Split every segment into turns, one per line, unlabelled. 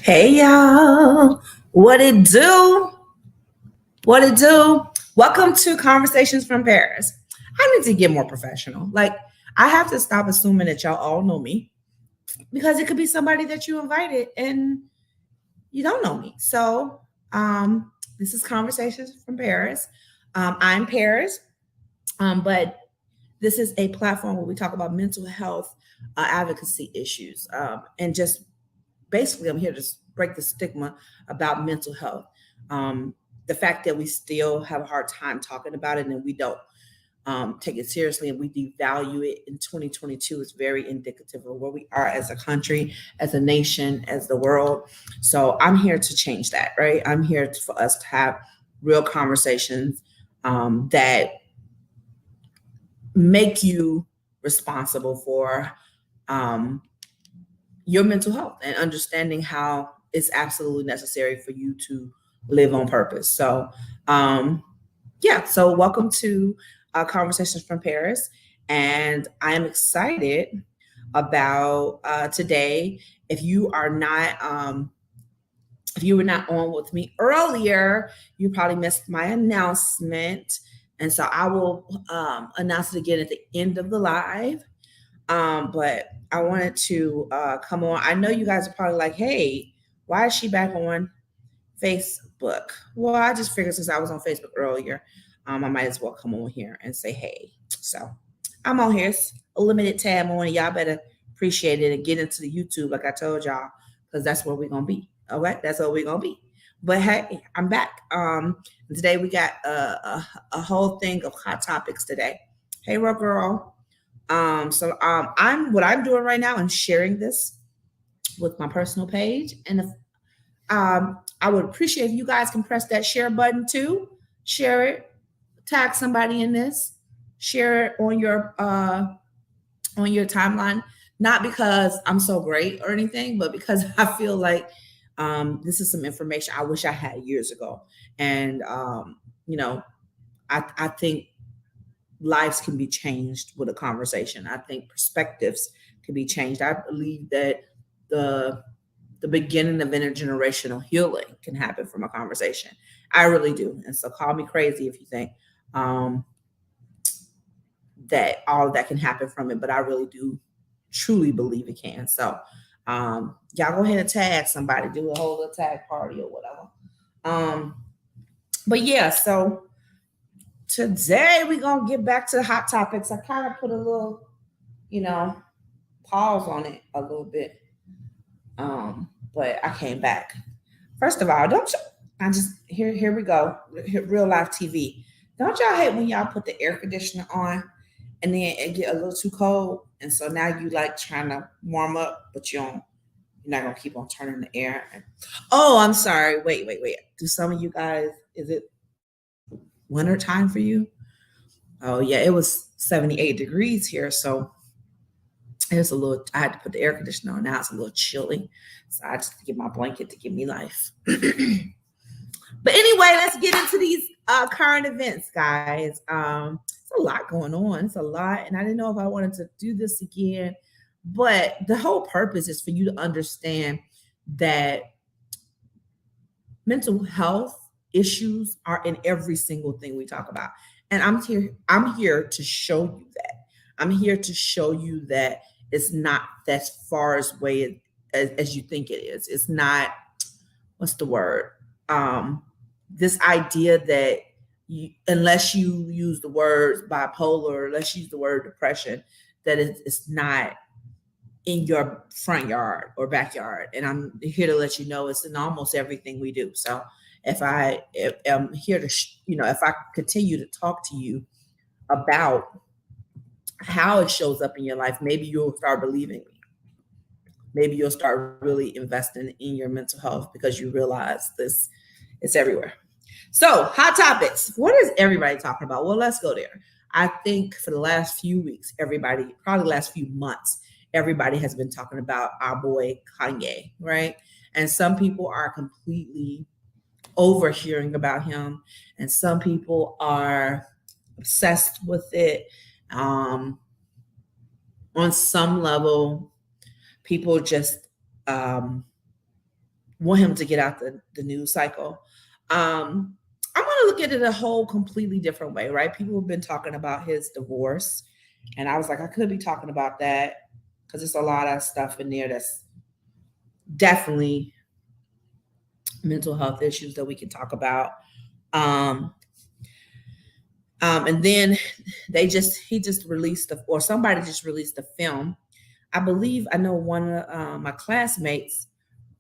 Hey y'all, what it do? What it do? Welcome to Conversations from Paris. I need to get more professional. Like, I have to stop assuming that y'all all know me because it could be somebody that you invited and you don't know me. This is Conversations from Paris. I'm Paris, but this is a platform where we talk about mental health advocacy issues and just basically I'm here to break the stigma about mental health. Um, the fact that we still have a hard time talking about it and we don't take it seriously and we devalue it in 2022 is very indicative of where we are as a country, as a nation, as the world. So I'm here to change that, right? I'm here for us to have real conversations that make you responsible for um, your mental health and understanding how it's absolutely necessary for you to live on purpose. So welcome to Conversations from Paris. And I am excited about today. If you are not, if you were not on with me earlier, you probably missed my announcement. And so I will announce it again at the end of the live. But I wanted to come on. I know you guys are probably like, hey, why is she back on Facebook? Well, I just figured since I was on Facebook earlier, I might as well come on here and say, hey. So I'm on here. It's a limited tab on. Y'all better appreciate it and get into the YouTube like I told y'all, because that's where we're going to be. Okay? That's where we're going to be. But hey, I'm back. Today we got a whole thing of hot topics today. Hey, real girl. I'm doing right now and sharing this with my personal page. And if I would appreciate if you guys can press that share button too. Share it, tag somebody in this, share it on your timeline. Not because I'm so great or anything, but because I feel like this is some information I wish I had years ago. And I think lives can be changed with a conversation. I think perspectives can be changed. I believe that the beginning of intergenerational healing can happen from a conversation. I really do. And so call me crazy if you think that all of that can happen from it, but I really do truly believe it can. So y'all go ahead and tag somebody, do a whole little tag party or whatever. But yeah, so today we're gonna get back to hot topics. I kind of put a little, pause on it a little bit. But I came back. First of all, don't you I just here we go. Real life TV. Don't y'all hate when y'all put the air conditioner on and then it get a little too cold? And so now you like trying to warm up, but you're not gonna keep on turning the air. Oh, I'm sorry. Wait. Do some of you guys, is it winter time for you? Oh yeah, it was 78 degrees here, so it's a little. I had to put the air conditioner on. Now it's a little chilly, so I just get my blanket to give me life. But anyway, let's get into these current events, guys. It's a lot going on. It's a lot, and I didn't know if I wanted to do this again. But the whole purpose is for you to understand that mental health issues are in every single thing we talk about. And I'm here to show you that. I'm here to show you that it's not as far away as you think it is. It's not, what's the word? This idea that unless you use the words bipolar, unless you use the word depression, that it's not in your front yard or backyard. And I'm here to let you know it's in almost everything we do. So if I'm here to, if I continue to talk to you about how it shows up in your life, maybe you'll start believing me. Maybe you'll start really investing in your mental health because you realize this it's everywhere. So, hot topics. What is everybody talking about? Well, let's go there. I think for the last few weeks, everybody, probably the last few months, everybody has been talking about our boy Kanye, right? And some people are completely overhearing about him, and some people are obsessed with it. On some level, people just want him to get out the news cycle. I'm going to look at it a whole completely different way, right? People have been talking about his divorce, and I was like, I could be talking about that because there's a lot of stuff in there that's definitely mental health issues that we can talk about. And then he just released or somebody just released a film. I believe I know one of my classmates,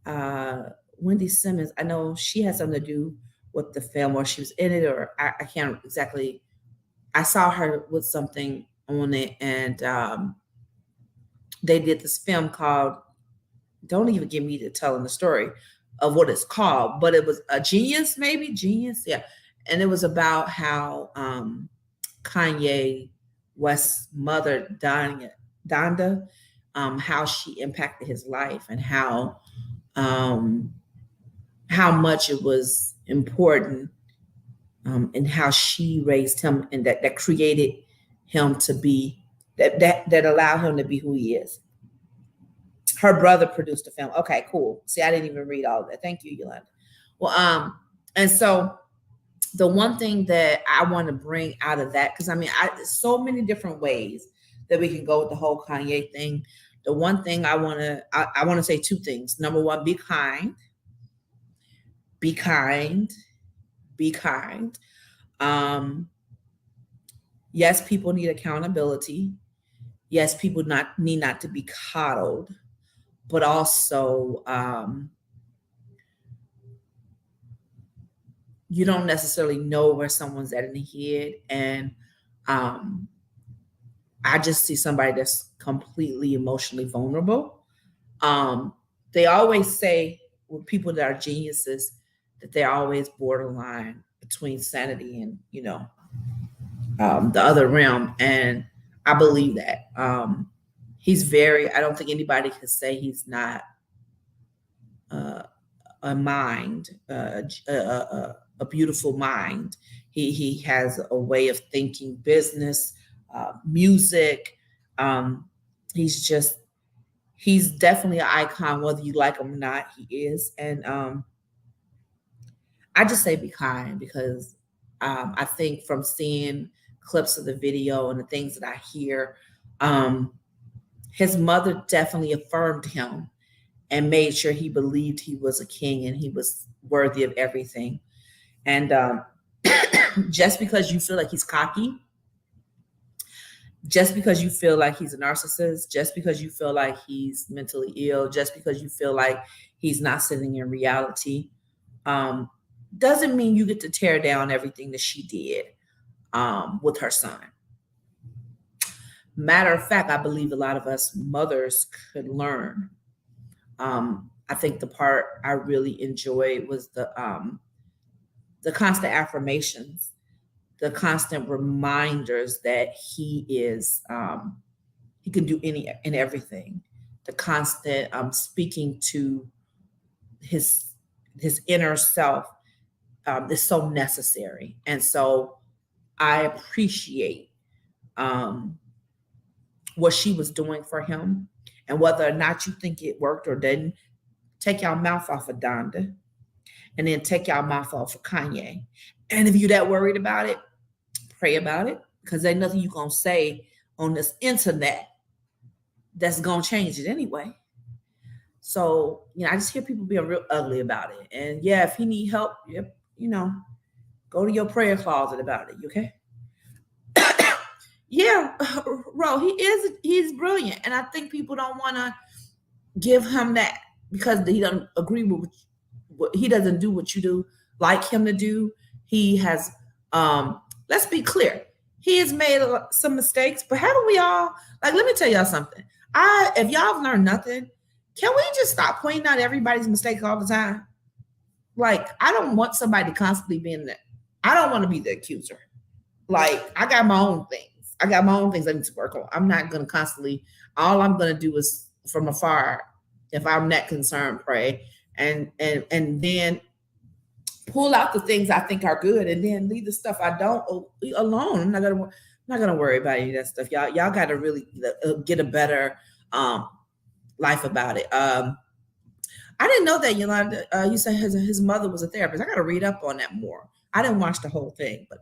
Wendy Simmons. I know she had something to do with the film, or she was in it, or I can't exactly. I saw her with something on it, and they did this film called. Don't even get me to telling the story of what it's called, but it was a Genius, yeah. And it was about how Kanye West's mother, Donda, how she impacted his life, and how much it was important, and how she raised him, and that created him to be that allowed him to be who he is. Her brother produced the film. Okay, cool. See, I didn't even read all of that. Thank you, Yolanda. Well, and so the one thing that I want to bring out of that, because there's so many different ways that we can go with the whole Kanye thing. The one thing I want to say two things. Number one, be kind. Be kind. Be kind. Yes, people need accountability. Yes, people need not to be coddled, but also you don't necessarily know where someone's at in the head. And I just see somebody that's completely emotionally vulnerable. They always say with people that are geniuses that they're always borderline between sanity and, the other realm. And I believe that. I don't think anybody can say he's not a mind, a beautiful mind. He has a way of thinking business, music. He's definitely an icon, whether you like him or not, he is. And I just say be kind, because I think from seeing clips of the video and the things that I hear, his mother definitely affirmed him and made sure he believed he was a king and he was worthy of everything. And just because you feel like he's cocky, just because you feel like he's a narcissist, just because you feel like he's mentally ill, just because you feel like he's not sitting in reality, doesn't mean you get to tear down everything that she did with her son. Matter of fact, I believe a lot of us mothers could learn. I think the part I really enjoyed was the constant affirmations, the constant reminders that he can do any and everything, the constant speaking to his inner self is so necessary. And so I appreciate what she was doing for him. And whether or not you think it worked or didn't, take your mouth off of Donda, and then take your mouth off of Kanye. And if you're that worried about it, pray about it, because there's nothing you're going to say on this internet that's going to change it anyway. So, I just hear people being real ugly about it. And yeah, if you need help, go to your prayer closet about it, okay? Yeah, Ro, he's brilliant. And I think people don't want to give him that because he doesn't agree with he doesn't do what you do like him to do. He has, let's be clear, he has made some mistakes, but haven't we all? Like, let me tell y'all something. If y'all have learned nothing, can we just stop pointing out everybody's mistakes all the time? Like, I don't want somebody constantly being there. I don't want to be the accuser. Like, I got my own things. I need to work on. I'm not going to constantly, all I'm going to do is from afar, if I'm that concerned, pray and then pull out the things I think are good and then leave the stuff I don't alone. I'm not going to worry about any of that stuff. Y'all got to really get a better life about it. I didn't know that Yolanda. You said his mother was a therapist. I got to read up on that more. I didn't watch the whole thing, but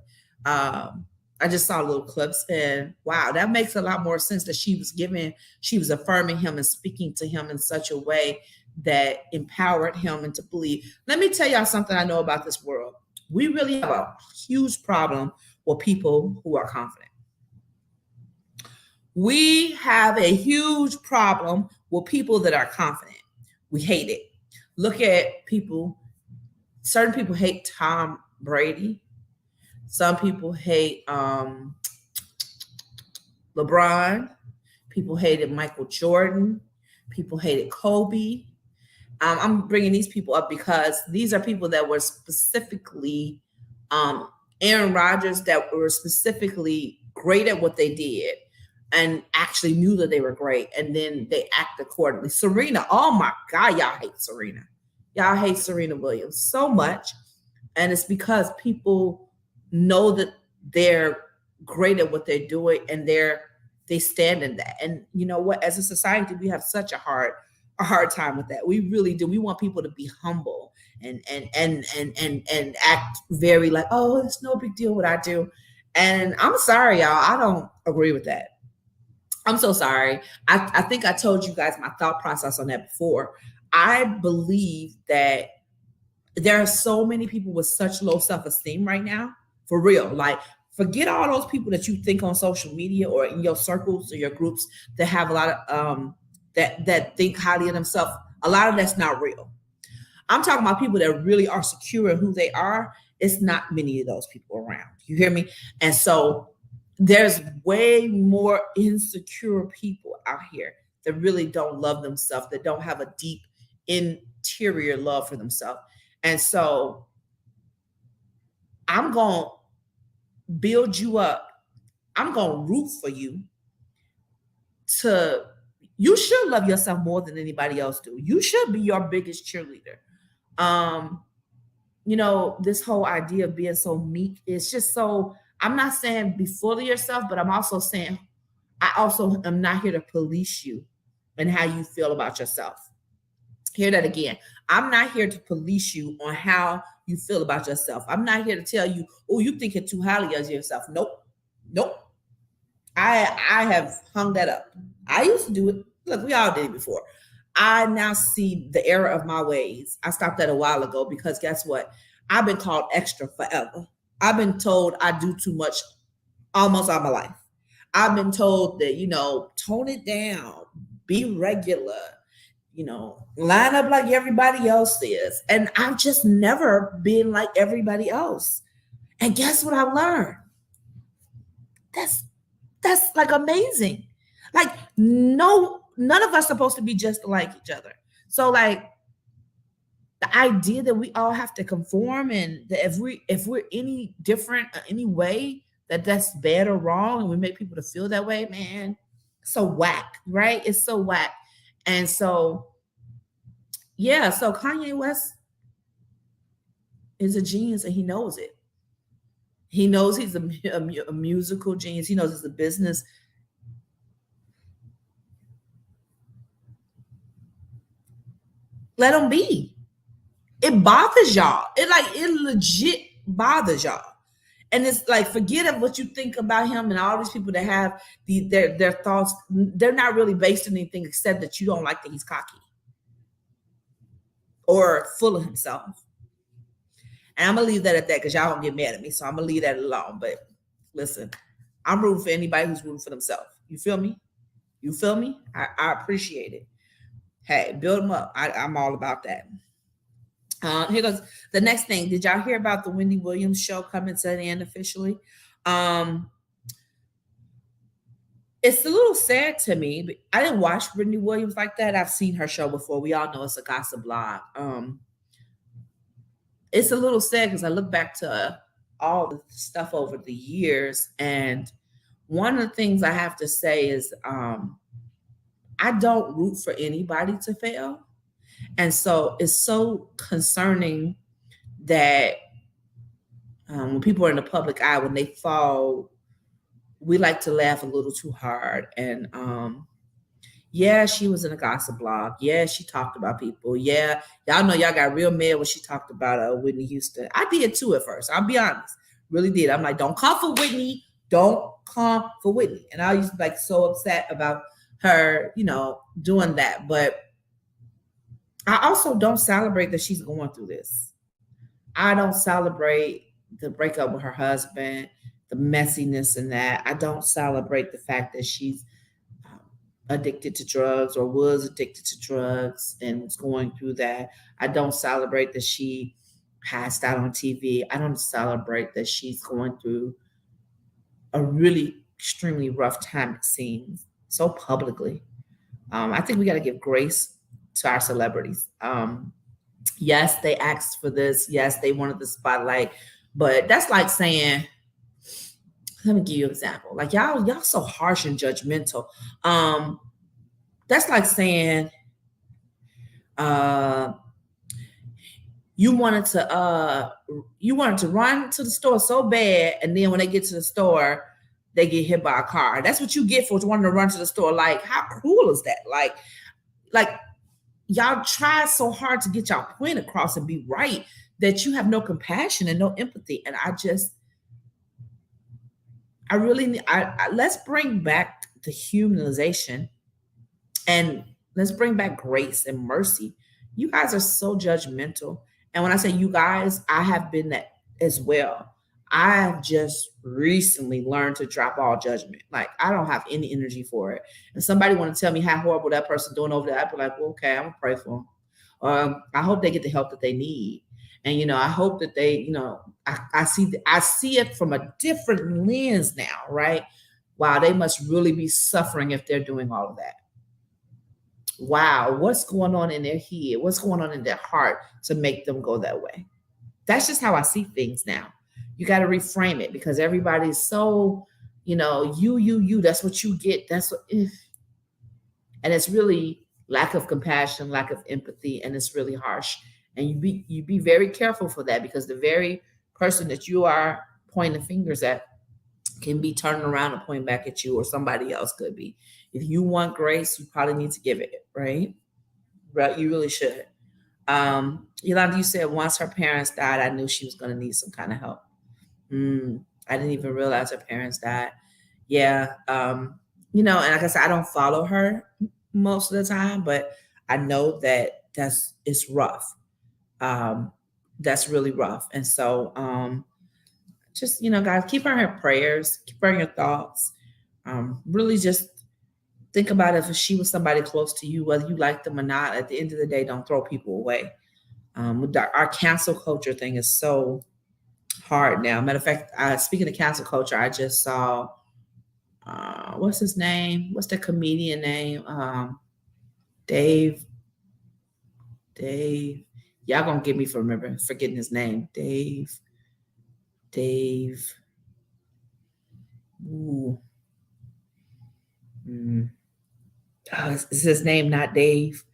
I just saw little clips, and wow, that makes a lot more sense. That she was affirming him and speaking to him in such a way that empowered him and to believe. Let me tell y'all something I know about this world. We really have a huge problem with people who are confident. We have a huge problem with people that are confident. We hate it. Look at people. Certain people hate Tom Brady. Some people hate LeBron. People hated Michael Jordan. People hated Kobe. I'm bringing these people up because these are people that were specifically Aaron Rodgers, that were specifically great at what they did and actually knew that they were great, and then they act accordingly. Serena, oh my God, y'all hate Serena. Y'all hate Serena Williams so much, and it's because people know that they're great at what they're doing, and they stand in that. And you know what? As a society, we have such a hard time with that. We really do. We want people to be humble and act very like, oh, it's no big deal what I do. And I'm sorry, y'all, I don't agree with that. I'm so sorry. I think I told you guys my thought process on that before. I believe that there are so many people with such low self-esteem right now, for real. Like, forget all those people that you think on social media or in your circles or your groups that have a lot of that think highly of themselves. A lot of that's not real. I'm talking about people that really are secure in who they are. It's not many of those people around. You hear me? And so there's way more insecure people out here that really don't love themselves, that don't have a deep interior love for themselves. And so I'm going to build you up. I'm going to root for you you should love yourself more than anybody else do. You should be your biggest cheerleader. This whole idea of being so meek is just so, I'm not saying be full of yourself, but I'm also saying, I also am not here to police you and how you feel about yourself. Hear that again. I'm not here to police you on how you feel about yourself. I'm not here to tell you, oh, you think it too highly of yourself. Nope. I have hung that up. I used to do it. Look, we all did it before. I now see the error of my ways. I stopped that a while ago because guess what? I've been called extra forever. I've been told I do too much almost all my life. I've been told that, tone it down, be regular, line up like everybody else is. And I've just never been like everybody else. And guess what I've learned? That's like amazing. Like none of us are supposed to be just like each other. So like the idea that we all have to conform, and that if we're any different any way, that's bad or wrong, and we make people to feel that way, man, so whack, right? It's so whack. And so yeah, so Kanye West is a genius, and he knows it. He knows he's a musical genius. He knows it's a business. Let him be. It bothers y'all. It legit bothers y'all. And it's like, forget of what you think about him and all these people that have their thoughts. They're not really based on anything except that you don't like that he's cocky or full of himself. And I'm going to leave that at that because y'all don't get mad at me. So I'm going to leave that alone. But listen, I'm rooting for anybody who's rooting for themselves. You feel me? You feel me? I appreciate it. Hey, build them up. I'm all about that. Here goes the next thing. Did y'all hear about the Wendy Williams show coming to an end officially? It's a little sad to me, but I didn't watch Britney Williams like that. I've seen her show before. We all know it's a gossip blog. It's a little sad because I look back to all the stuff over the years, and one of the things I have to say is I don't root for anybody to fail. And so it's so concerning that when people are in the public eye, when they fall, we like to laugh a little too hard. And Yeah, she was in a gossip blog. Yeah, she talked about people. Yeah, y'all know y'all got real mad when she talked about Whitney Houston. I did too at first. I'll be honest. Really did. I'm like, don't come for Whitney. Don't come for Whitney. And I used to be like so upset about her, doing that. But I also don't celebrate that she's going through this. I don't celebrate the breakup with her husband, the messiness in that. I don't celebrate the fact that she's um, addicted to drugs or was addicted to drugs and was going through that. I don't celebrate that she passed out on TV. I don't celebrate that she's going through a really extremely rough time, it seems, so publicly. I think we got to give grace to our celebrities. Yes, they asked for this. Yes, they wanted the spotlight, but that's like saying, let me give you an example. Like y'all so harsh and judgmental. That's like saying, uh, you wanted to run to the store so bad, and then when they get to the store, they get hit by a car. That's what you get for wanting to run to the store. Like, how cruel is that? Like y'all try so hard to get y'all point across and be right that you have no compassion and no empathy. And let's bring back the humanization and let's bring back grace and mercy. You guys are so judgmental. And when I say you guys, I have been that as well. I have just recently learned to drop all judgment. Like, I don't have any energy for it. And somebody want to tell me how horrible that person doing over there, I'd be like, well, okay, I'm gonna pray for them. I hope they get the help that they need. And I hope that they, I see it from a different lens now, right? Wow, they must really be suffering if they're doing all of that. Wow, what's going on in their head? What's going on in their heart to make them go that way? That's just how I see things now. You got to reframe it because everybody's so, you, that's what you get. That's what, and it's really lack of compassion, lack of empathy, and it's really harsh. And you be very careful for that because the very person that you are pointing fingers at can be turning around and pointing back at you, or somebody else could be. If you want grace, you probably need to give it, right? Right, you really should. Yolanda, you said once her parents died, I knew she was going to need some kind of help. I didn't even realize her parents died. Yeah. And like I said, I don't follow her most of the time, but I know that it's rough. That's really rough. And so, just, guys, keep her in your prayers, keep her in your thoughts. Really just think about if she was somebody close to you, whether you like them or not. At the end of the day, don't throw people away. Our cancel culture thing is so hard now. Matter of fact, speaking of cancel culture, I just saw, what's his name? What's the comedian name? Dave. Y'all gonna get me for forgetting his name. Dave. Ooh. Is his name not Dave?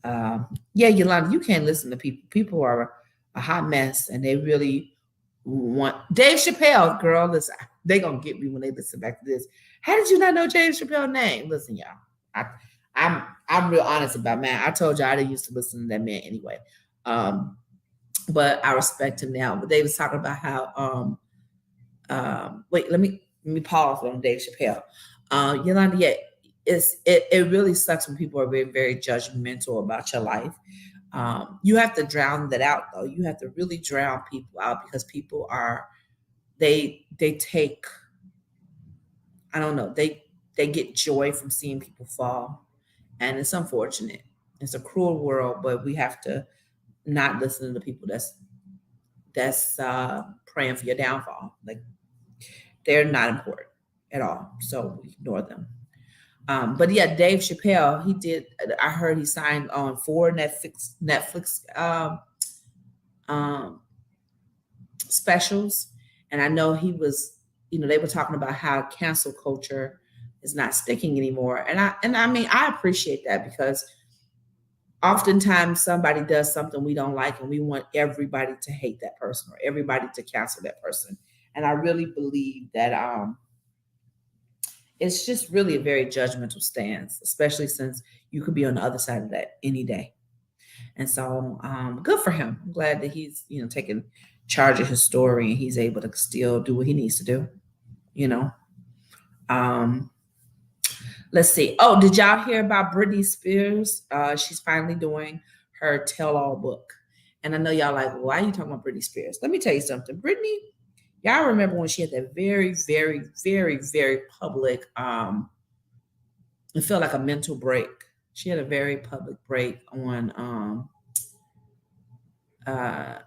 Yeah, Yolanda, you can't listen to people. People are a hot mess, and they really want Dave Chappelle. Girl, listen, they gonna get me when they listen back to this. How did you not know Dave Chappelle's name? Listen, y'all, I'm real honest about man. I told you I didn't used to listen to that man anyway, but I respect him now. But they was talking about how wait, let me pause on Dave Chappelle. Yolanda, yeah. It really sucks when people are very, very judgmental about your life. You have to drown that out, though. You have to really drown people out because people they take, I don't know, they get joy from seeing people fall, and it's unfortunate. It's a cruel world, but we have to not listen to the people that's praying for your downfall. Like, they're not important at all, so we ignore them. But yeah, Dave Chappelle, I heard he signed on 4 Netflix specials. And I know he was, they were talking about how cancel culture is not sticking anymore. And I mean, I appreciate that because oftentimes somebody does something we don't like and we want everybody to hate that person or everybody to cancel that person. And I really believe that, it's just really a very judgmental stance, especially since you could be on the other side of that any day. And so, good for him. I'm glad that he's, taking charge of his story and he's able to still do what he needs to do. You know. Um, let's see. Oh, did y'all hear about Britney Spears? She's finally doing her tell-all book. And I know y'all like, why are you talking about Britney Spears? Let me tell you something. Britney, y'all remember when she had that very, very, very, very public, it felt like a mental break. She had a very public break on uh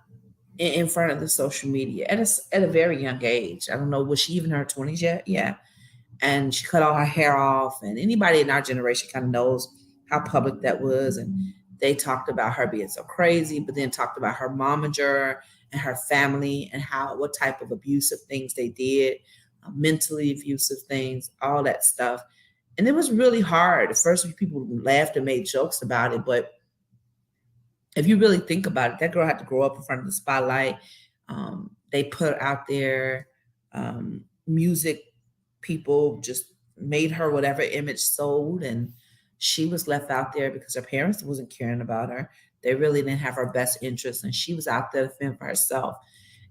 in front of the social media at a very young age. I don't know, was she even in her 20s yet? Yeah. And she cut all her hair off. And anybody in our generation kind of knows how public that was. And they talked about her being so crazy, but then talked about her momager and her family and what type of abusive things they did, mentally abusive things, all that stuff. And it was really hard. At first, people laughed and made jokes about it, but if you really think about it, that girl had to grow up in front of the spotlight. They put out there music people just made her whatever image sold, and she was left out there because her parents wasn't caring about her. They really didn't have her best interest, and she was out there to fend for herself.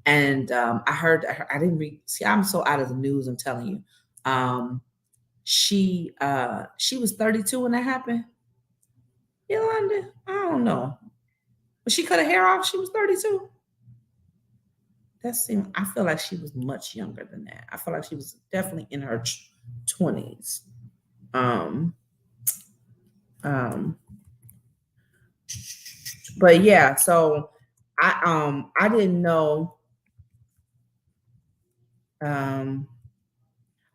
And I heard, I didn't read. See, I'm so out of the news. I'm telling you. She was 32 when that happened. Yolanda, I don't know. When she cut her hair off, she was 32. I feel like she was much younger than that. I feel like she was definitely in her 20s. But yeah, so I didn't know I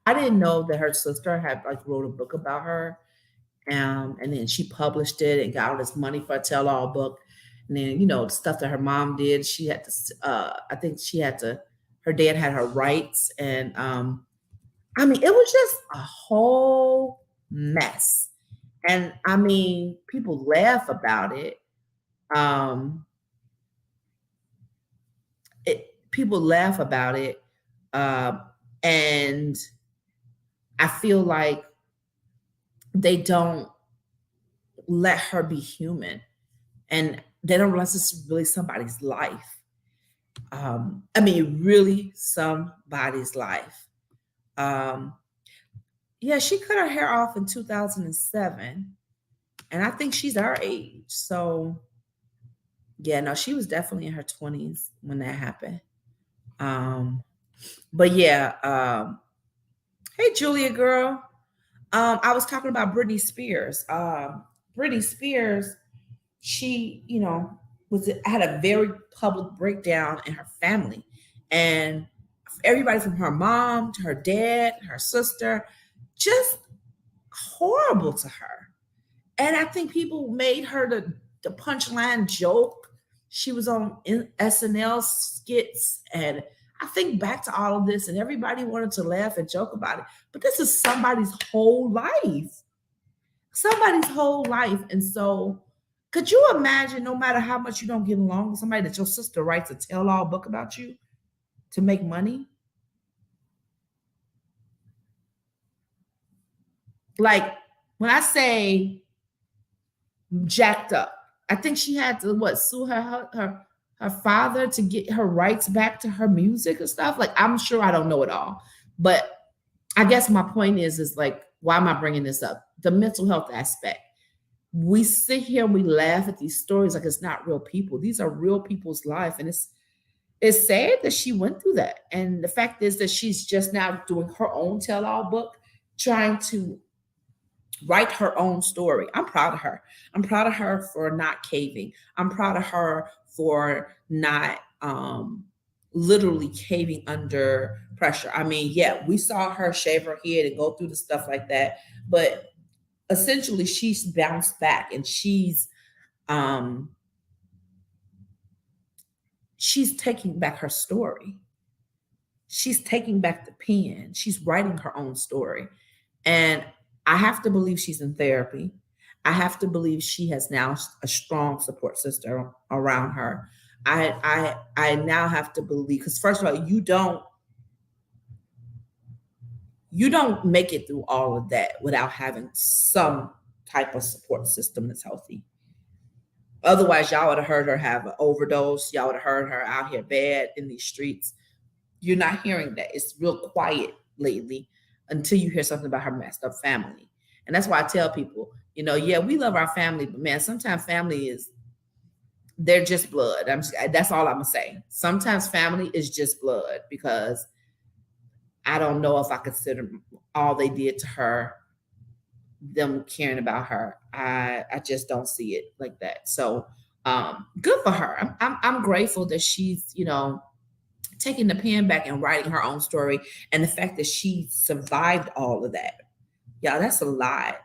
didn't know that her sister had like wrote a book about her. And then she published it and got all this money for a tell-all book. And then, the stuff that her mom did, she had to, I think she had to, her dad had her rights. And I mean, it was just a whole mess. And I mean, people laugh about it. People laugh about it. And I feel like they don't let her be human, and they don't realize this is really somebody's life. I mean, really somebody's life. Yeah, she cut her hair off in 2007, and I think she's our age. So, yeah, no, she was definitely in her 20s when that happened. But yeah, hey, Julia girl. I was talking about Britney Spears. Britney Spears, she, had a very public breakdown in her family. And everybody from her mom to her dad, her sister, just horrible to her. And I think people made her the punchline joke. She was on SNL skits, and I think back to all of this, and everybody wanted to laugh and joke about it. But this is somebody's whole life. Somebody's whole life. And so, could you imagine, no matter how much you don't get along with somebody, that your sister writes a tell-all book about you to make money? Like, when I say jacked up, I think she had to sue her father to get her rights back to her music and stuff. Like, I'm sure I don't know it all, but I guess my point is like, why am I bringing this up? The mental health aspect. We sit here and we laugh at these stories like it's not real people. These are real people's life, and it's sad that she went through that. And the fact is that she's just now doing her own tell-all book, trying to write her own story. I'm proud of her. I'm proud of her for not caving. I'm proud of her for not literally caving under pressure. I mean, yeah, we saw her shave her head and go through the stuff like that, but essentially she's bounced back, and she's taking back her story. She's taking back the pen. She's writing her own story. And I have to believe she's in therapy. I have to believe she has now a strong support system around her. I now have to believe, because first of all, you you don't make it through all of that without having some type of support system that's healthy. Otherwise, y'all would have heard her have an overdose. Y'all would have heard her out here bad in these streets. You're not hearing that. It's real quiet lately until you hear something about her messed up family. And that's why I tell people, yeah, we love our family, but man, sometimes family they're just blood. That's all I'm gonna say. Sometimes family is just blood, because I don't know if I consider all they did to her them caring about her. I just don't see it like that. So good for her. I'm grateful that she's taking the pen back and writing her own story, and the fact that she survived all of that. Yeah, that's a lot.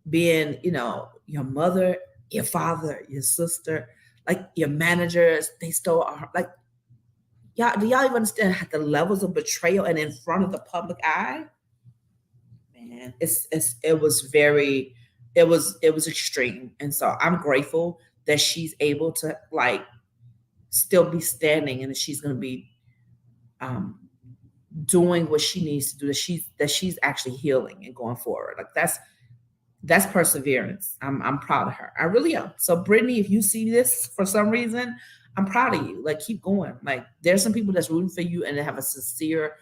Being your mother, your father, your sister, like your managers, they stole like, y'all. Do y'all even understand the levels of betrayal and in front of the public eye? Man, it was extreme. And so I'm grateful that she's able to like still be standing, and that she's going to be doing what she needs to do, that she's actually healing and going forward. Like that's perseverance. I'm proud of her. I really am. So Brittany, if you see this for some reason, I'm proud of you. Like, keep going. Like, there's some people that's rooting for you and they have a sincere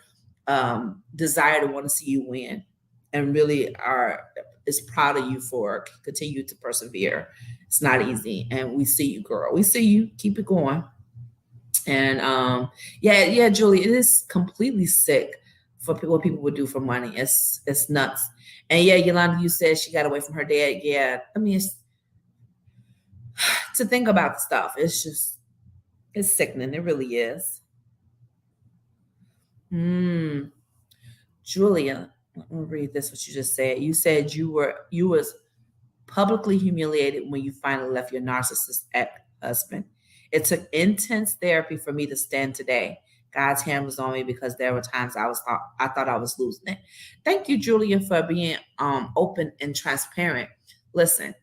desire to want to see you win, and really is proud of you for continue to persevere. It's not easy, and we see you, girl. We see you. Keep it going. And yeah, Julie, it is completely sick for what people would do for money. It's nuts. And yeah, Yolanda, you said she got away from her dad. Yeah, I mean, to think about the stuff, it's sickening. It really is. Julia, let me read this, what you just said. You said you was publicly humiliated when you finally left your narcissist ex-husband. It took intense therapy for me to stand today. God's hand was on me, because there were times I thought I was losing it. Thank you, Julia, for being open and transparent. Listen,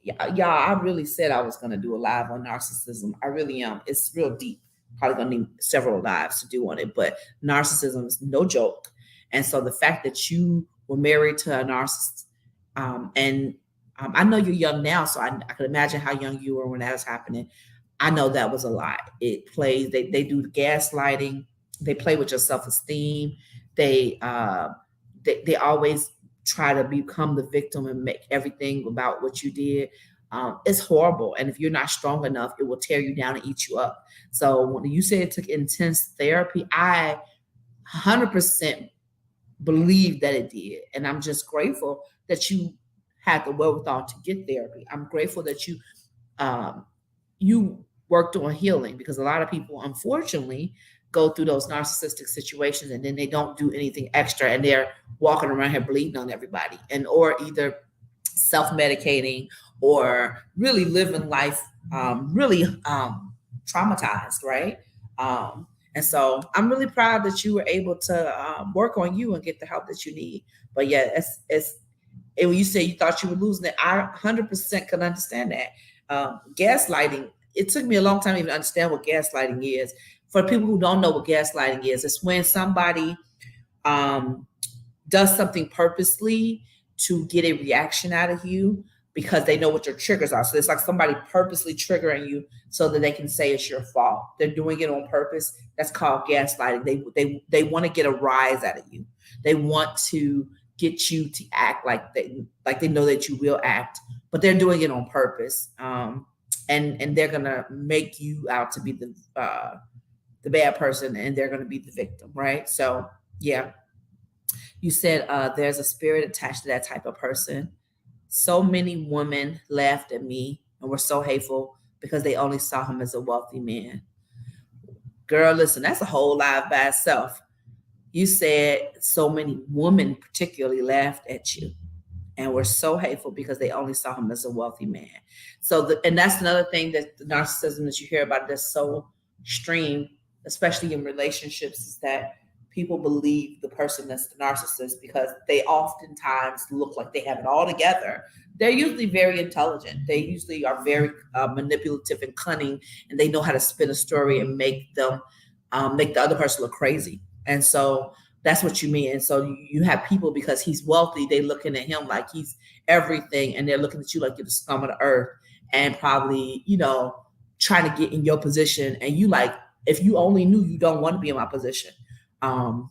y'all, I really said I was going to do a live on narcissism. I really am. It's real deep. Probably going to need several lives to do on it, but narcissism is no joke. And so the fact that you were married to a narcissist, and I know you're young now, so I can imagine how young you were when that was happening. I know that was a lot. It plays. They do gaslighting. They play with your self-esteem. They always try to become the victim and make everything about what you did. It's horrible. And if you're not strong enough, it will tear you down and eat you up. So when you say it took intense therapy, I 100% believe that it did. And I'm just grateful that you had the wherewithal to get therapy. I'm grateful that you worked on healing, because a lot of people, unfortunately, go through those narcissistic situations and then they don't do anything extra, and they're walking around here bleeding on everybody, or either self-medicating or really living life really traumatized, right? And so I'm really proud that you were able to work on you and get the help that you need. But yeah, and when you say you thought you were losing it, I 100% can understand that. Gaslighting, it took me a long time to even understand what gaslighting is. For people who don't know what gaslighting is, it's when somebody does something purposely to get a reaction out of you, because they know what your triggers are. So it's like somebody purposely triggering you so that they can say it's your fault. They're doing it on purpose. That's called gaslighting. They want to get a rise out of you. They want to get you to act like they know that you will act, but they're doing it on purpose. And they're gonna make you out to be the bad person, and they're gonna be the victim, right? So yeah, you said there's a spirit attached to that type of person. So many women laughed at me and were so hateful because they only saw him as a wealthy man. Girl, listen, that's a whole life by itself. You said so many women particularly laughed at you and were so hateful because they only saw him as a wealthy man. So, and that's another thing, that the narcissism that you hear about that's so extreme, especially in relationships, is that people believe the person that's the narcissist because they oftentimes look like they have it all together. They're usually very intelligent. They usually are very manipulative and cunning, and they know how to spin a story and make the other person look crazy. And so That's what you mean. And so you have people, because he's wealthy, they looking at him like he's everything, and they're looking at you like you're the scum of the earth, and probably, trying to get in your position. And you like, if you only knew, you don't want to be in my position. And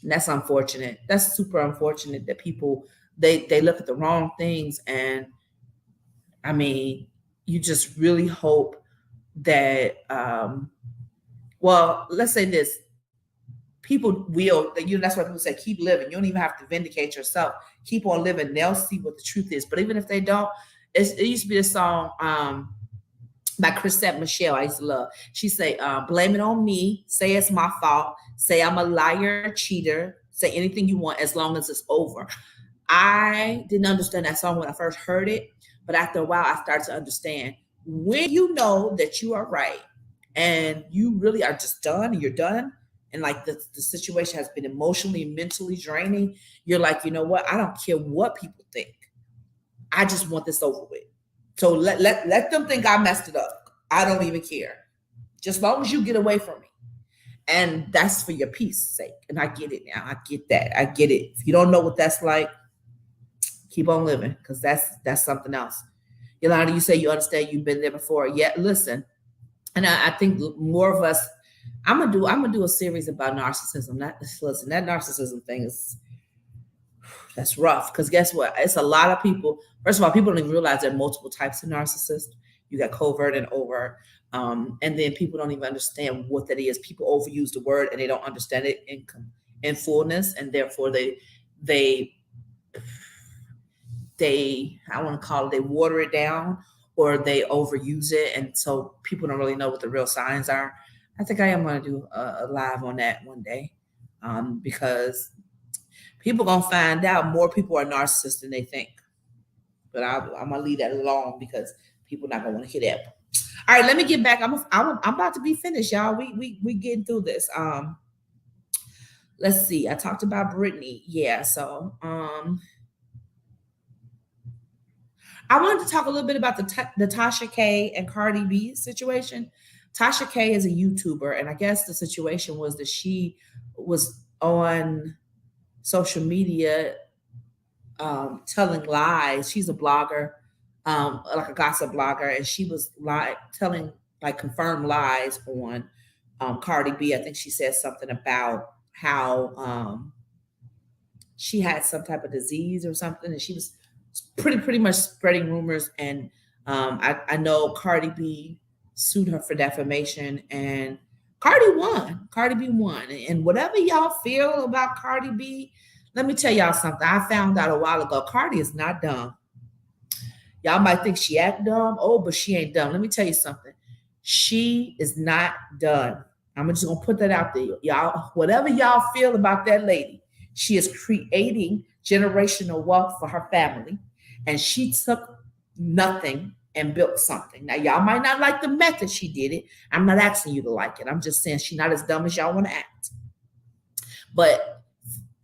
that's unfortunate. That's super unfortunate that people, they look at the wrong things. And I mean, you just really hope that, well, let's say this, people will, that's why people say, keep living. You don't even have to vindicate yourself. Keep on living. They'll see what the truth is. But even if they don't, it used to be a song by Chrisette Michelle I used to love. She say, blame it on me. Say it's my fault. Say I'm a liar, cheater. Say anything you want as long as it's over. I didn't understand that song when I first heard it. But after a while, I started to understand, when you know that you are right and you really are just done, and you're done, and like the situation has been emotionally and mentally draining, you're like, you know what? I don't care what people think. I just want this over with. So let them think I messed it up. I don't even care. Just as long as you get away from me. And that's for your peace sake. And I get it now. I get that. I get it. If you don't know what that's like, keep on living, because that's something else. Yolanda, you say you understand, you've been there before. Yeah, listen. And I think more of us, I'm gonna do a series about narcissism. That narcissism thing that's rough, because guess what? It's a lot of people. First of all, people don't even realize there are multiple types of narcissists. You got covert and overt. And then people don't even understand what that is. People overuse the word and they don't understand it in fullness, and therefore they I want to call it, they water it down, or they overuse it, and so people don't really know what the real signs are. I think I am going to do a live on that one day, because people going to find out more people are narcissists than they think. But I'm going to leave that alone, because people not going to want to hear that. All right, let me get back. I'm about to be finished, y'all. We getting through this. Let's see. I talked about Britney. Yeah, so I wanted to talk a little bit about the Natasha K and Cardi B situation. Tasha K is a YouTuber, and I guess the situation was that she was on social media telling lies. She's a blogger, like a gossip blogger, and she was telling confirmed lies on Cardi B. I think she said something about how she had some type of disease or something, and she was pretty much spreading rumors. And I know Cardi B sued her for defamation, and Cardi won. Cardi B won. And whatever y'all feel about Cardi B, let me tell y'all something. I found out a while ago, Cardi is not dumb. Y'all might think she act dumb. Oh, but she ain't dumb. Let me tell you something. She is not done. I'm just going to put that out there. Y'all, whatever y'all feel about that lady, she is creating generational wealth for her family. And she took nothing and built something. Now, y'all might not like the method she did it. I'm not asking you to like it. I'm just saying she's not as dumb as y'all want to act. But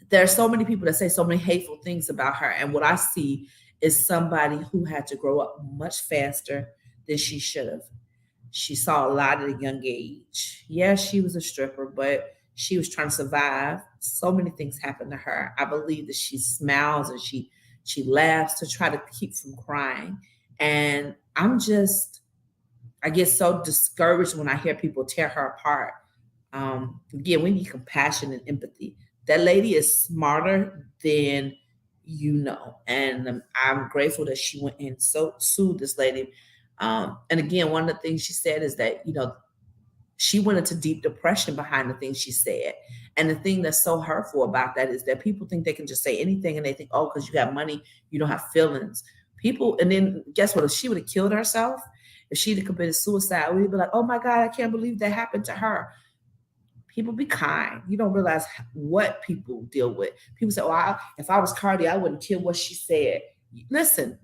there are so many people that say so many hateful things about her. And what I see is somebody who had to grow up much faster than she should have. She saw a lot at a young age. Yeah, she was a stripper, but she was trying to survive. So many things happened to her. I believe that she smiles and she laughs to try to keep from crying. And I get so discouraged when I hear people tear her apart. Again, we need compassion and empathy. That lady is smarter than you know. And I'm grateful that she went and sued this lady. And again, one of the things she said is that, she went into deep depression behind the things she said. And the thing that's so hurtful about that is that people think they can just say anything, and they think, oh, because you have money, you don't have feelings. And then guess what? If she would have killed herself, if she'd have committed suicide, we'd be like, oh my God, I can't believe that happened to her. People, be kind. You don't realize what people deal with. People say, oh, if I was Cardi, I wouldn't kill what she said. Listen,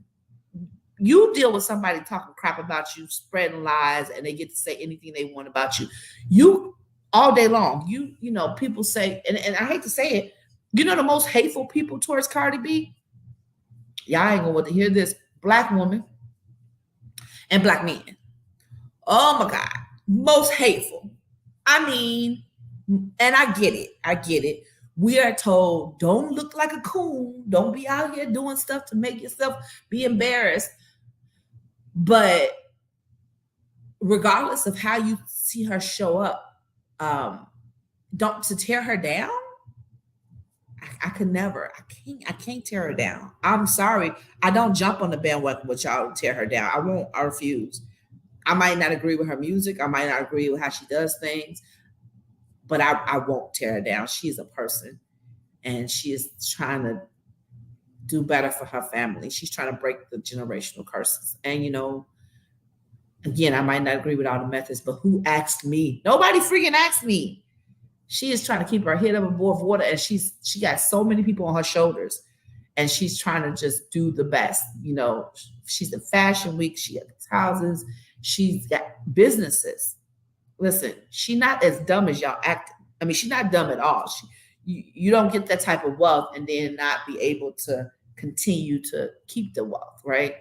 you deal with somebody talking crap about you, spreading lies, and they get to say anything they want about you. You all day long. People say, and I hate to say it, the most hateful people towards Cardi B? Y'all ain't gonna want to hear this. Black women and black men. Oh my God. Most hateful. I mean, and I get it. We are told, don't look like a coon. Don't be out here doing stuff to make yourself be embarrassed. But regardless of how you see her show up, don't to tear her down. I could never. I can't tear her down. I'm sorry. I don't jump on the bandwagon with y'all to tear her down. I won't. I refuse. I might not agree with her music. I might not agree with how she does things, but I won't tear her down. She's a person, and she is trying to do better for her family. She's trying to break the generational curses. And again, I might not agree with all the methods, but who asked me? Nobody freaking asked me. She is trying to keep her head above water, and she got so many people on her shoulders, and she's trying to just do the best. She's in Fashion Week. She has houses. She's got businesses. Listen, she's not as dumb as y'all act. I mean, she's not dumb at all. You don't get that type of wealth and then not be able to continue to keep the wealth, right?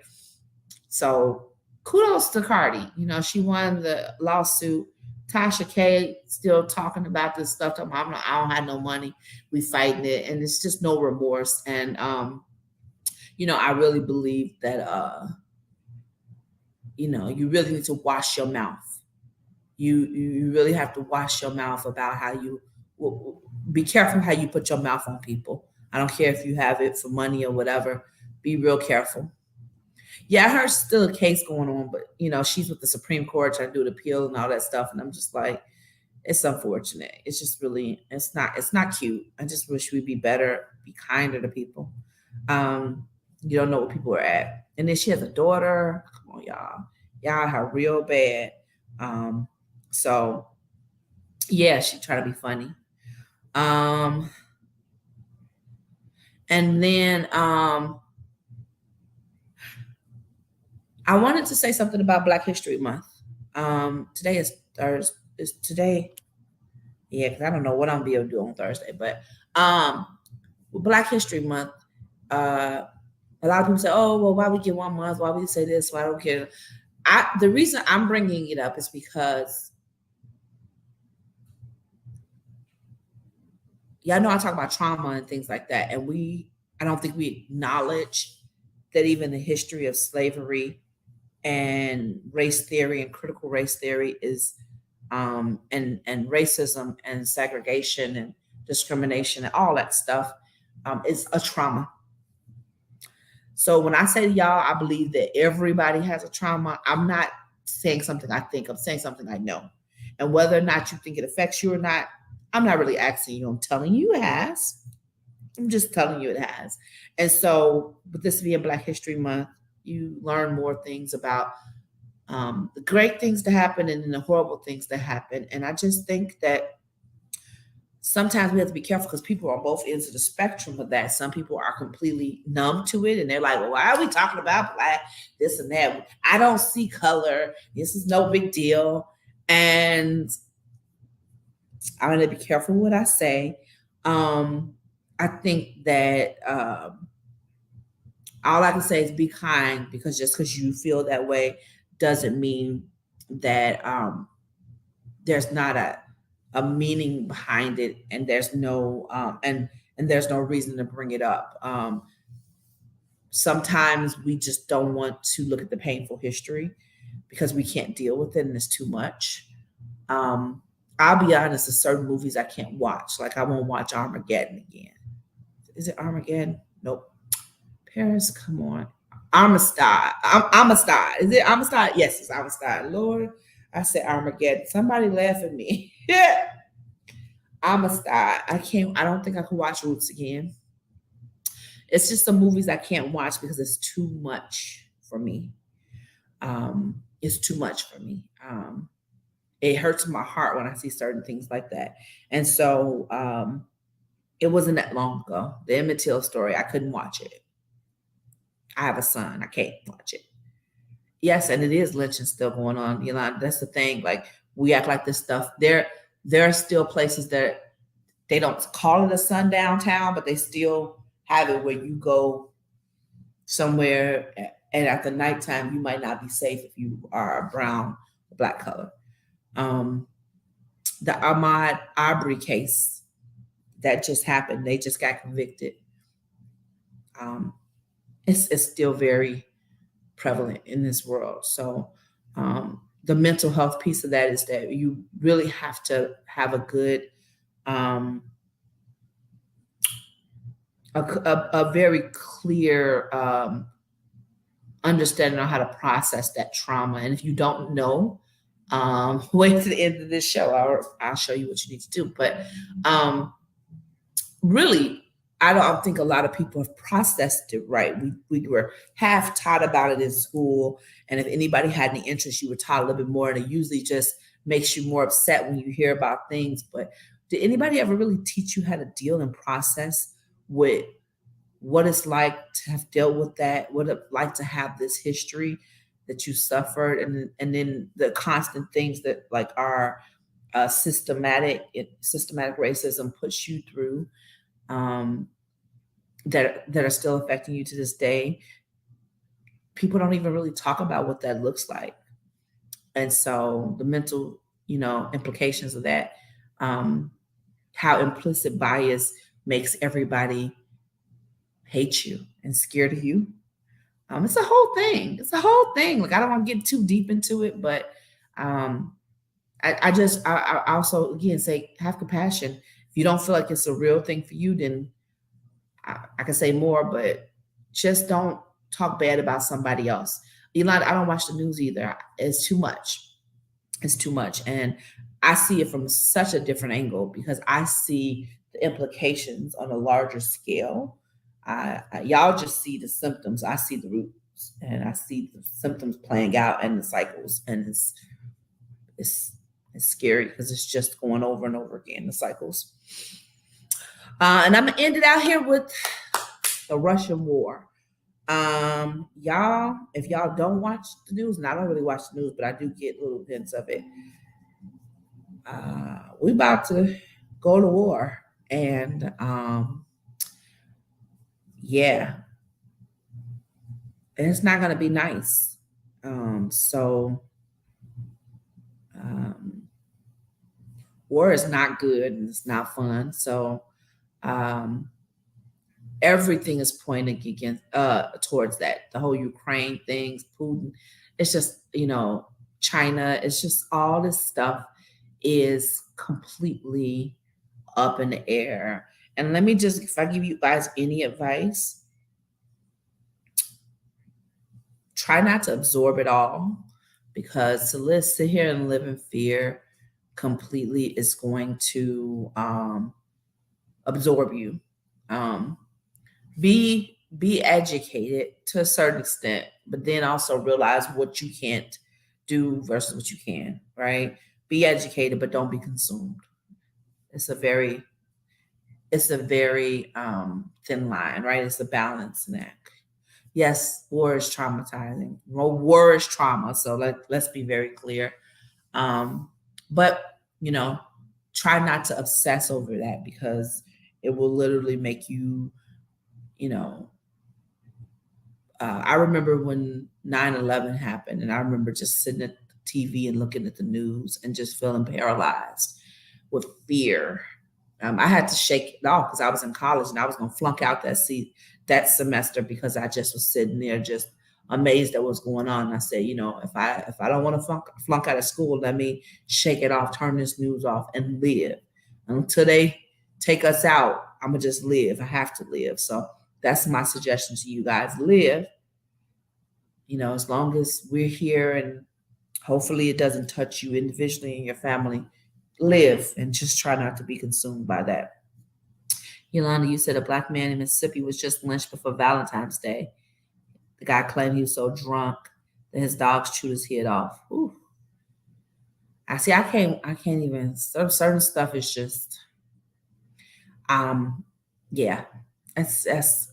So kudos to Cardi. She won the lawsuit. Tasha K still talking about this stuff. I don't have no money. We fighting it, and it's just no remorse. And I really believe that you really need to wash your mouth. You really have to wash your mouth about how you be careful how you put your mouth on people. I don't care if you have it for money or whatever. Be real careful. Yeah, I heard still a case going on, but she's with the Supreme Court trying to do the appeal and all that stuff, and I'm just like, it's unfortunate. It's just really, it's not cute. I just wish we'd be better, be kinder to people. You don't know what people are at, and then she has a daughter. Come on, y'all her real bad. So yeah, she try to be funny. And then I wanted to say something about Black History Month. Today is Thursday. Is today? Yeah, because I don't know what I'm gonna be able to do on Thursday. But Black History Month. A lot of people say, "Oh, well, why we get 1 month? Why we say this? Why I don't care." The reason I'm bringing it up is because y'all know I talk about trauma and things like that, and I don't think we acknowledge that even the history of slavery and race theory and critical race theory is and racism and segregation and discrimination and all that stuff is a trauma. So when I say to y'all, I believe that everybody has a trauma. I'm not saying something I think. I'm saying something I know. And whether or not you think it affects you or not, I'm not really asking you. I'm telling you it has. I'm just telling you it has. And so with this being Black History Month, you learn more things about the great things that happen and then the horrible things that happen. And I just think that sometimes we have to be careful because people are on both ends of the spectrum of that. Some people are completely numb to it and they're like, well, why are we talking about Black, this and that? I don't see color. This is no big deal. And I'm going to be careful what I say. I think that all I can say is be kind, because just because you feel that way doesn't mean that there's not a meaning behind it, and there's no and there's no reason to bring it up. Sometimes we just don't want to look at the painful history because we can't deal with it and it's too much. I'll be honest, there's certain movies I can't watch. Like I won't watch Armageddon again. Is it Armageddon? Nope. Paris, come on. Amistad. Amistad. Is it Amistad? Yes, it's Amistad. Lord, I said Armageddon. Somebody laugh at me. Yeah. Amistad. I don't think I can watch Roots again. It's just some movies I can't watch because it's too much for me. It's too much for me. It hurts my heart when I see certain things like that. And so it wasn't that long ago. The Emmett Till story, I couldn't watch it. I have a son. I can't watch it. Yes, and it is lynching still going on. You know, that's the thing. Like we act like this stuff. There are still places that they don't call it a sundown town, but they still have it where you go somewhere and at the nighttime you might not be safe if you are a brown or Black color. The Ahmaud Arbery case, that just happened. They just got convicted. It's still very prevalent in this world. So the mental health piece of that is that you really have to have a good, a very clear understanding on how to process that trauma. And if you don't know, wait to the end of this show. I'll show you what you need to do. But really, I don't think a lot of people have processed it right. We were half taught about it in school. And if anybody had any interest, you were taught a little bit more. And it usually just makes you more upset when you hear about things. But did anybody ever really teach you how to deal and process with what it's like to have dealt with that, what it's like to have this history that you suffered, and then the constant things that like are systematic racism puts you through, that are still affecting you to this day. People don't even really talk about what that looks like. And so the mental, implications of that, how implicit bias makes everybody hate you and scared of you. It's a whole thing. Like, I don't want to get too deep into it, but I also, again, say, have compassion. If you don't feel like it's a real thing for you, then I can say more, but just don't talk bad about somebody else. I don't watch the news either. It's too much. And I see it from such a different angle because I see the implications on a larger scale. Y'all just see the symptoms. I see the roots, and I see the symptoms playing out and the cycles. And it's scary because it's just going over and over again, the cycles. And I'm gonna end it out here with the Russian war. Y'all, if y'all don't watch the news, and I don't really watch the news, but I do get little hints of it. We about to go to war, and yeah, and it's not gonna be nice. War is not good and it's not fun. So everything is pointing against towards that. The whole Ukraine things, Putin. It's just, China. It's just all this stuff is completely up in the air. And let me just, if I give you guys any advice, try not to absorb it all, because to sit here and live in fear completely is going to absorb you. Be educated to a certain extent, but then also realize what you can't do versus what you can, right? Be educated, but don't be consumed. It's a very thin line, right? It's a balancing act. Yes, war is traumatizing. War is trauma. So let's be very clear. But, try not to obsess over that, because it will literally make you, I remember when 9/11 happened, and I remember just sitting at the TV and looking at the news and just feeling paralyzed with fear. I had to shake it off because I was in college and I was going to flunk out that semester because I just was sitting there just amazed at what's going on. And I said, if I don't want to flunk out of school, let me shake it off, turn this news off, and live. Until they take us out, I'm going to just live. I have to live. So that's my suggestion to you guys. Live, as long as we're here, and hopefully it doesn't touch you individually and your family. Live and just try not to be consumed by that. Yolanda, you said a Black man in Mississippi was just lynched before Valentine's Day. The guy claimed he was so drunk that his dogs chewed his head off. Ooh. I can't even, certain stuff is just, yeah, that's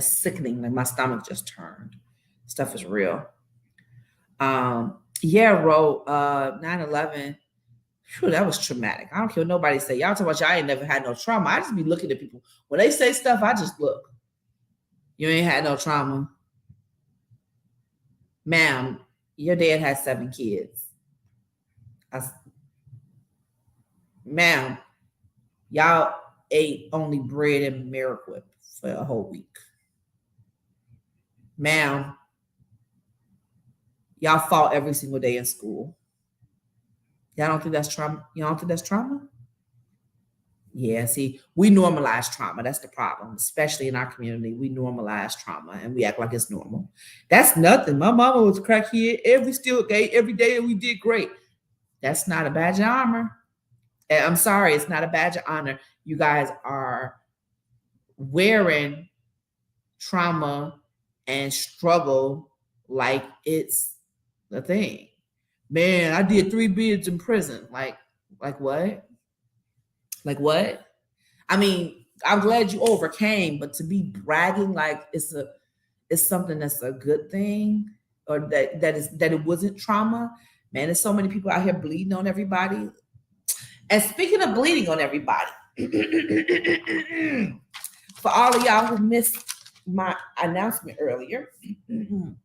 sickening. Like, my stomach just turned. Stuff is real. Yeah, Ro, 9/11, that was traumatic. I don't care what nobody say. Y'all talking about y'all ain't never had no trauma. I just be looking at people. When they say stuff, I just look. You ain't had no trauma. Ma'am, your dad had 7 kids. Ma'am, y'all, ate only bread and Miracle Whip for a whole week. Ma'am, y'all fought every single day in school. Y'all don't think that's trauma? Y'all don't think that's trauma? Yeah, see, we normalize trauma. That's the problem, especially in our community. We normalize trauma and we act like it's normal. That's nothing. My mama was a crackhead every day, and we did great. That's not a badge of honor. And I'm sorry, it's not a badge of honor. You guys are wearing trauma and struggle like it's the thing. Man, I did 3 bids in prison. Like what? Like what? I mean, I'm glad you overcame, but to be bragging like it's something that's a good thing, or that it wasn't trauma. Man, there's so many people out here bleeding on everybody. And speaking of bleeding on everybody, for all of y'all who missed my announcement earlier, do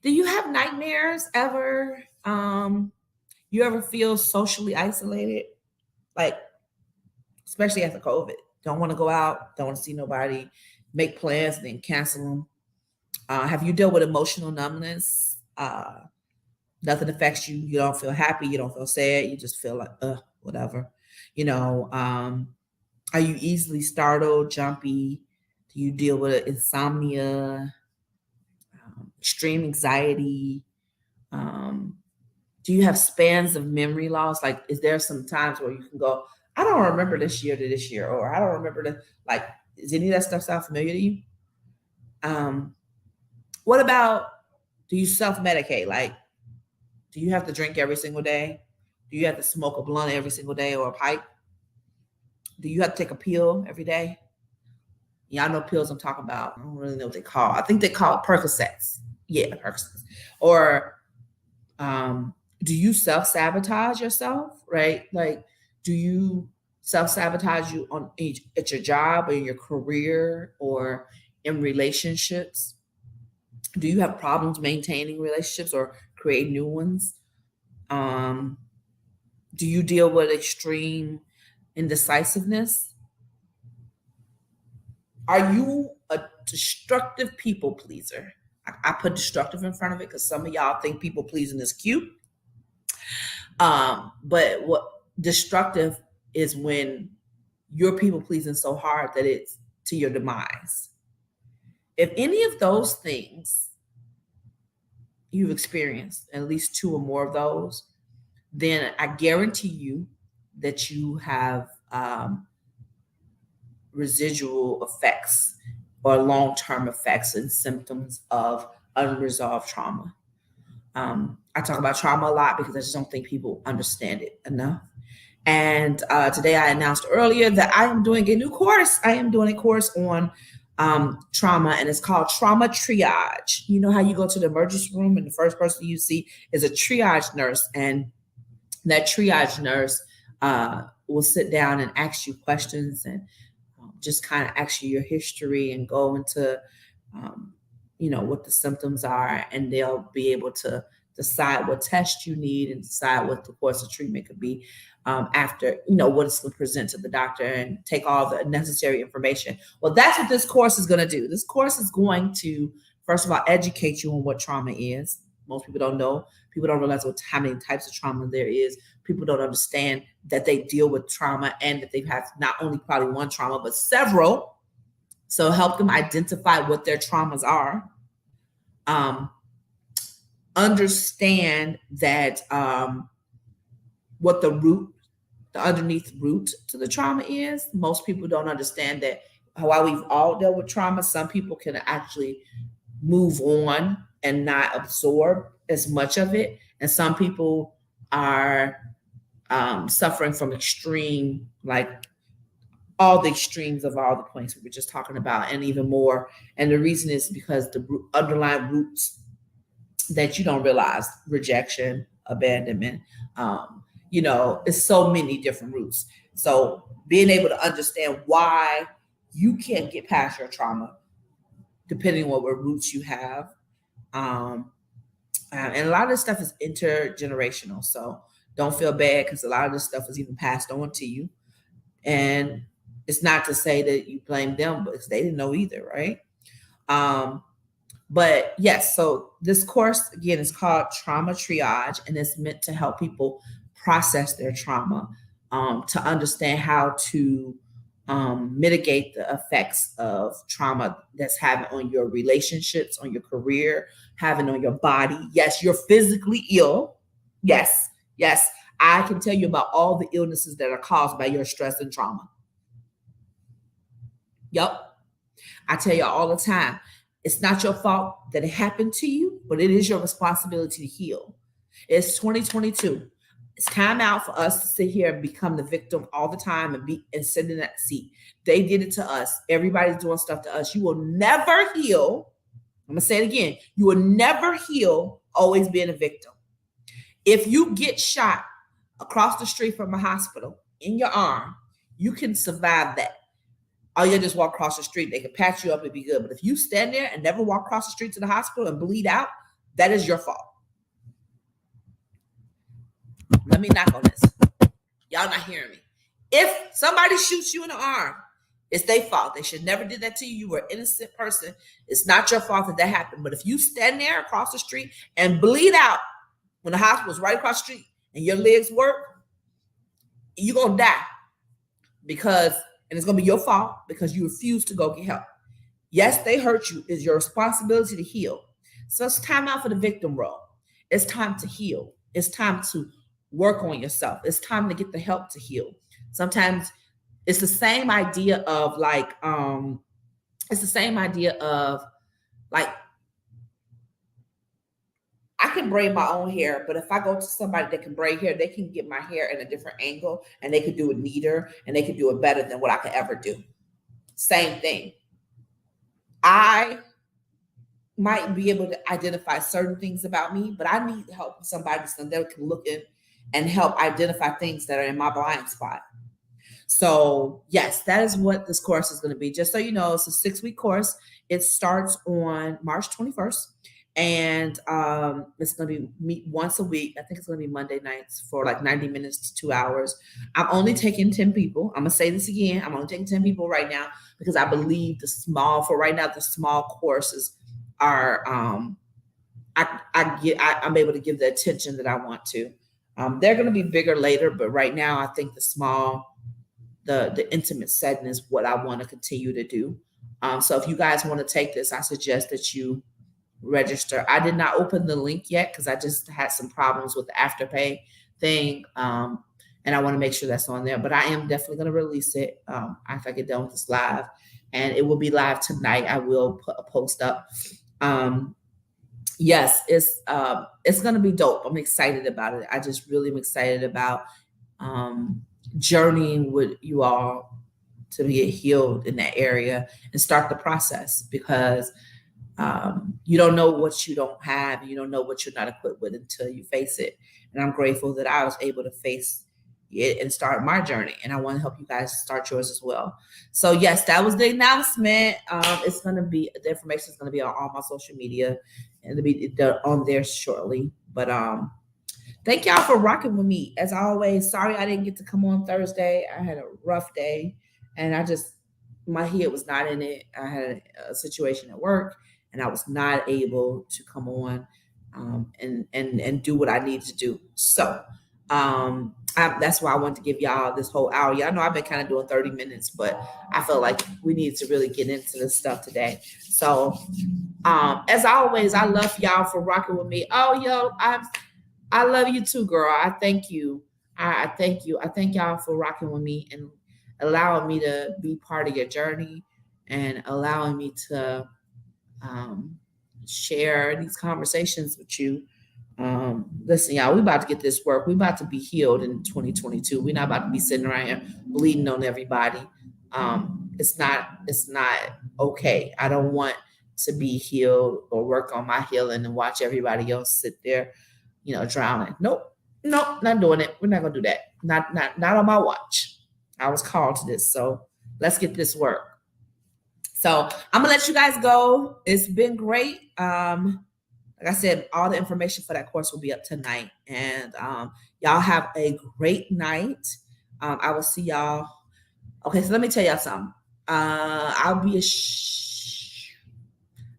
you have nightmares ever? You ever feel socially isolated? Like, especially after COVID. Don't want to go out, don't want to see nobody, make plans, then cancel them. Have you dealt with emotional numbness? Nothing affects you. You don't feel happy. You don't feel sad. You just feel like, whatever. Are you easily startled, jumpy? Do you deal with insomnia, extreme anxiety? Do you have spans of memory loss? Like, is there some times where you can go, I don't remember this year to this year, or I don't remember is any of that stuff sound familiar to you? What about, do you self-medicate? Like, do you have to drink every single day? Do you have to smoke a blunt every single day or a pipe? Do you have to take a pill every day? Y'all know pills I'm talking about. I don't really know what they call. I think they call it Percocets. Yeah, Percocets. Or do you self-sabotage yourself, right? Like, do you self-sabotage you at your job or in your career or in relationships? Do you have problems maintaining relationships or create new ones? Do you deal with extreme indecisiveness? Are you a destructive people pleaser? I put destructive in front of it because some of y'all think people pleasing is cute. But what destructive is when you're people pleasing so hard that it's to your demise. If any of those things you've experienced, at least 2 or more of those, then I guarantee you that you have residual effects or long-term effects and symptoms of unresolved trauma. I talk about trauma a lot because I just don't think people understand it enough. And today I announced earlier that I am doing a new course. I am doing a course on trauma, and it's called Trauma Triage. You know how you go to the emergency room and the first person you see is a triage nurse, and that triage nurse will sit down and ask you questions and just kind of ask you your history and go into what the symptoms are, and they'll be able to decide what test you need and decide what the course of treatment could be after, what is to present to the doctor and take all the necessary information. Well, that's what this course is going to do. This course is going to, first of all, educate you on what trauma is. Most people don't know. People don't realize how many types of trauma there is. People don't understand that they deal with trauma and that they've had not only probably one trauma, but several. So help them identify what their traumas are. Understand that what the underneath root to the trauma is. Most people don't understand that while we've all dealt with trauma, some people can actually move on and not absorb as much of it. And some people are suffering from extreme, like all the extremes of all the points we were just talking about and even more. And the reason is because the underlying roots that you don't realize, rejection, abandonment, it's so many different roots. So being able to understand why you can't get past your trauma, depending on what roots you have. And a lot of this stuff is intergenerational. So Don't feel bad because a lot of this stuff is even passed on to you. And it's not to say that you blame them, because they didn't know either, right? But yes, so this course, again, is called Trauma Triage, and it's meant to help people process their trauma, to understand how to mitigate the effects of trauma that's having on your relationships, on your career, having on your body. Yes, you're physically ill. Yes, yes. I can tell you about all the illnesses that are caused by your stress and trauma. Yep. I tell you all the time, it's not your fault that it happened to you, but it is your responsibility to heal. It's 2022. It's time out for us to sit here and become the victim all the time and sit in that seat. They did it to us. Everybody's doing stuff to us. You will never heal. I'm going to say it again. You will never heal always being a victim. If you get shot across the street from a hospital in your arm, you can survive that. Or you just walk across the street, they can patch you up and be good. But if you stand there and never walk across the street to the hospital and bleed out, that is your fault. Let me knock on this. Y'all not hearing me. If somebody shoots you in the arm, it's their fault. They should never did that to you. You were an innocent person. It's not your fault that happened. But if you stand there across the street and bleed out when the hospital's right across the street and your legs work, you're going to die. And it's going to be your fault because you refuse to go get help. Yes, they hurt you. It's your responsibility to heal. So it's time out for the victim role. It's time to heal. It's time to work on yourself. It's time to get the help to heal. Sometimes it's the same idea of like I can braid my own hair, but if I go to somebody that can braid hair, they can get my hair in a different angle and they can do it neater and they can do it better than what I could ever do. Same thing. I might be able to identify certain things about me, but I need help from somebody so that can look in and help identify things that are in my blind spot. So yes, that is what this course is going to be. Just so you know, it's a 6-week course. It starts on March 21st. And it's going to be meet once a week. I think it's going to be Monday nights for like 90 minutes to 2 hours. I'm only taking 10 people. I'm going to say this again. I'm only taking 10 people right now because I believe the small courses are, I'm able to give the attention that I want to. They're going to be bigger later, but right now I think the intimate setting is what I want to continue to do. So if you guys want to take this, I suggest that you register. I did not open the link yet because I just had some problems with the Afterpay thing. And I want to make sure that's on there, but I am definitely going to release it after I get done with this live, and it will be live tonight. I will put a post up. Yes, it's going to be dope. I'm excited about it. I just really am excited about journeying with you all to get healed in that area and start the process, because you don't know what you don't have. You don't know what you're not equipped with until you face it. And I'm grateful that I was able to face it and start my journey. And I want to help you guys start yours as well. So yes, that was the announcement. It's going to be, the information is going to be on all my social media and it'll be on there shortly. But thank y'all for rocking with me. As always, sorry I didn't get to come on Thursday. I had a rough day and my head was not in it. I had a situation at work and I was not able to come on and do what I needed to do. So that's why I wanted to give y'all this whole hour. Y'all know I've been kind of doing 30 minutes, but I felt like we needed to really get into this stuff today. So as always, I love y'all for rocking with me. Oh, yo, I love you too, girl. I thank you. I thank you. I thank y'all for rocking with me and allowing me to be part of your journey and allowing me to share these conversations with you. Listen, y'all, we about to get this work. We about to be healed in 2022. We're not about to be sitting around here bleeding on everybody. It's not okay. I don't want to be healed or work on my healing and watch everybody else sit there, drowning. Nope, not doing it. We're not gonna do that. Not on my watch. I was called to this, so let's get this work. So I'm gonna let you guys go. It's been great. Like I said, all the information for that course will be up tonight. And y'all have a great night. I will see y'all. Okay, so let me tell y'all something. I'll be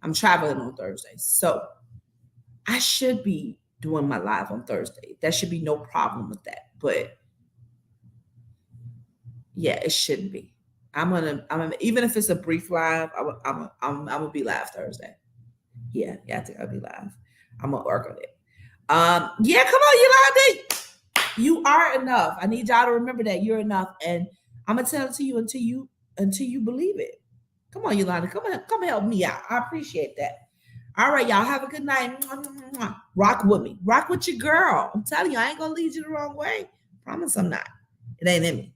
I'm traveling on Thursday. So I should be doing my live on Thursday. There should be no problem with that. But yeah, it shouldn't be. I'm gonna even if it's a brief live, I'm gonna be live Thursday. Yeah, I think I'll be live. I'm gonna work on it. Yeah, come on, Yolanda. You are enough. I need y'all to remember that you're enough, and I'm gonna tell it to you until you believe it. Come on, Yolanda. Come help me out. I appreciate that. All right, y'all have a good night. Rock with me. Rock with your girl. I'm telling you, I ain't gonna lead you the wrong way. Promise I'm not. It ain't in me.